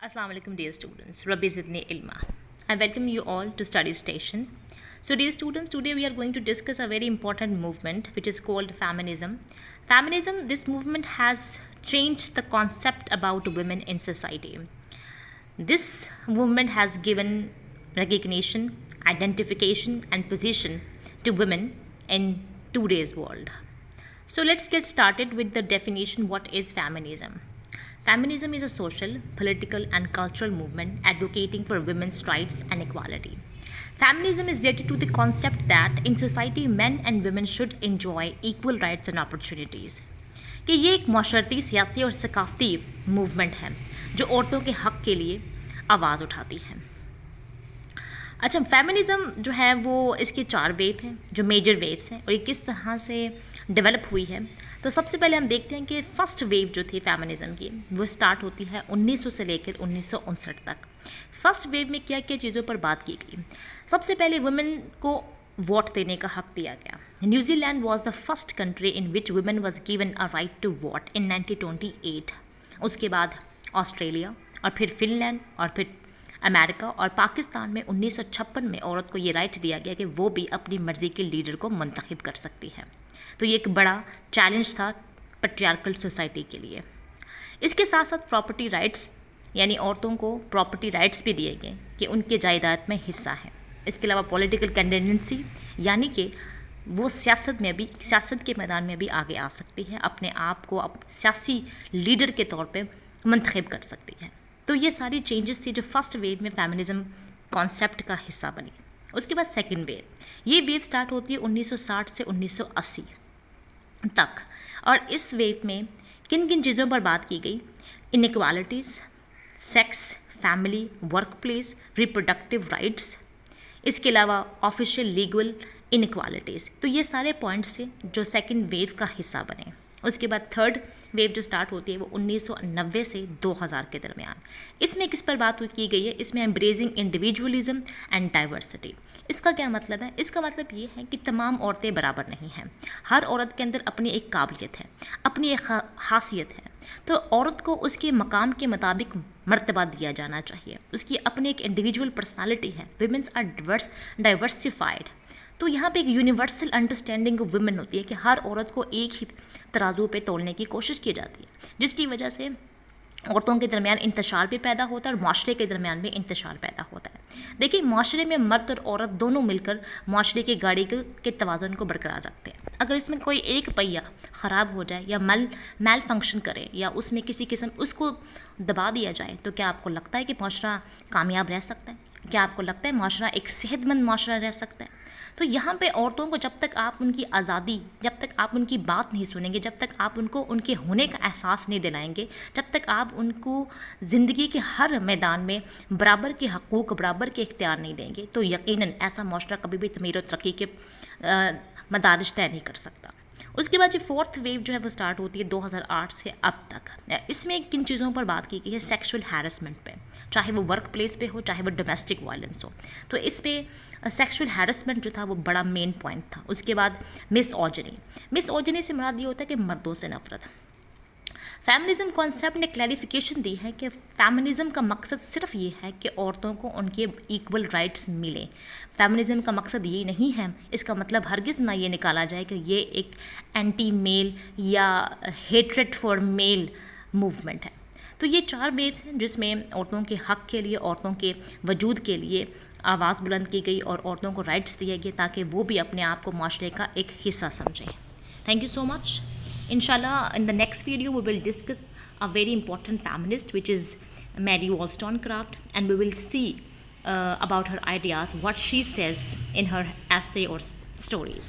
Assalamu alaikum dear students, Rabbi Zidni Ilma. I welcome you all to Study Station. So dear students, today we are going to discuss a very important movement which is called feminism. Feminism, this movement has changed the concept about women in society. This movement has given recognition, identification and position to women in today's world. So let's get started with the definition. What is feminism? Feminism is a social, political, and cultural movement advocating for women's rights and equality. Feminism is related to the concept that in society men and women should enjoy equal rights and opportunities. कि ये एक माशरती, सियासी और सकाफती movement है जो औरतों के हक़ के लिए आवाज़ उठाती है. अच्छा, फेमिनिज़म जो है वो इसके 4 वेव हैं जो मेजर वेव्स हैं और ये किस तरह से डेवलप हुई है. तो सबसे पहले हम देखते हैं कि फ़र्स्ट वेव जो थी फेमिनिज़म की वो स्टार्ट होती है 1900 से लेकर 1959 तक. फ़र्स्ट वेव में क्या क्या चीज़ों पर बात की गई. सबसे पहले वुमेन को वोट देने का हक़ दिया गया. New Zealand was the first country in which women was given a right to vote in 1928. उसके बाद ऑस्ट्रेलिया और फिर फिनलैंड और फिर अमेरिका और पाकिस्तान में 1956 में औरत को ये राइट दिया गया कि वो भी अपनी मर्ज़ी के लीडर को मुंतखब कर सकती है. तो ये एक बड़ा चैलेंज था पैट्रियार्कल सोसाइटी के लिए. इसके साथ साथ प्रॉपर्टी राइट्स, यानी औरतों को प्रॉपर्टी राइट्स भी दिए गए कि उनके जायदाद में हिस्सा है. इसके अलावा पॉलिटिकल कैंडिडेंसी, यानी कि वो सियासत के मैदान में भी आगे आ सकती है, अपने आप को सियासी लीडर के तौर पे मुंतखब कर सकती है. तो ये सारी चेंजेस थी जो फर्स्ट वेव में फेमिनिज़म कॉन्सेप्ट का हिस्सा बनी. उसके बाद सेकंड वेव, ये वेव स्टार्ट होती है 1960 से 1980 तक. और इस वेव में किन किन चीज़ों पर बात की गई. Inequalities, sex, family, work place, reproductive rights, इसके अलावा ऑफिशियल लीगल इनइक्वालिटीज़. तो ये सारे पॉइंट्स थे जो सेकंड वेव का हिस्सा बने. उसके बाद थर्ड वेव जो स्टार्ट होती है वो 1990 से 2000 के दरमियान. इसमें किस पर बात की गई है. इसमें एम्ब्रेसिंग इंडिविजुअलिज्म एंड डाइवर्सिटी. इसका क्या मतलब है. इसका मतलब ये है कि तमाम औरतें बराबर नहीं हैं. हर औरत के अंदर अपनी एक काबिलियत है, अपनी एक खासियत है. तो औरत को उसके मकाम के मुताबिक मर्तबा दिया जाना चाहिए. उसकी अपनी एक इंडिविजुअल पर्सनालिटी है. Womens are diversified. तो यहाँ पे एक यूनिवर्सल अंडरस्टैंडिंग ऑफ वुमेन होती है कि हर औरत को एक ही तराजू पे तोलने की कोशिश की जाती है, जिसकी वजह से औरतों के दरमियान इंतशार भी पैदा होता है और माशरे के दरमियान भी इंतशार पैदा होता है. देखिए, माशरे में मर्द और औरत दोनों मिलकर माशरे की गाड़ी के तवाज़ुन को बरकरार रखते हैं. अगर इसमें कोई एक पहिया ख़राब हो जाए या मैल फंक्शन करे या उसमें किसी किस्म उसको दबा दिया जाए, तो क्या आपको लगता है कि माशरा कामयाब रह सकता है? क्या आपको लगता है माशरा एक सेहतमंद माशरा रह सकता है? तो यहाँ पे औरतों को जब तक आप उनकी आज़ादी, जब तक आप उनकी बात नहीं सुनेंगे, जब तक आप उनको उनके होने का एहसास नहीं दिलाएंगे, जब तक आप उनको ज़िंदगी के हर मैदान में बराबर के हकूक़, बराबर के इख्तियार नहीं देंगे, तो यकीनन ऐसा माशरा कभी भी तमीर और तरक्की के मदारिज तय नहीं कर सकता. उसके बाद जो फोर्थ वेव जो है वो स्टार्ट होती है 2008 से अब तक. इसमें किन चीज़ों पर बात की गई है. सेक्सुअल हैरेसमेंट पे, चाहे वो वर्क प्लेस पे हो, चाहे वो डोमेस्टिक वायलेंस हो. तो इस पर सेक्सुअल हैरेसमेंट जो था वो बड़ा मेन पॉइंट था. उसके बाद मिसओजनी से मुराद ये होता है कि मर्दों से नफरत. फेमिनिज़म कॉन्सेप्ट ने क्लैरिफिकेशन दी है कि फेमिनिज़म का मकसद सिर्फ ये है कि औरतों को उनके इक्वल राइट्स मिलें. फेमिनिज़म का मकसद ये नहीं है, इसका मतलब हरगिज़ ना ये निकाला जाए कि ये एक एंटी मेल या हेट्रेड फॉर मेल मूवमेंट है. तो ये 4 वेव्स हैं जिसमें औरतों के हक़ के लिए, औरतों के वजूद के लिए आवाज़ बुलंद की गई और औरतों को राइट्स दिए गए ताकि वो भी अपने आप को माशरे का एक हिस्सा समझें. Thank you so much. Inshallah, in the next video, we will discuss a very important feminist, which is Mary Wollstonecraft, and we will see about her ideas, what she says in her essay or stories.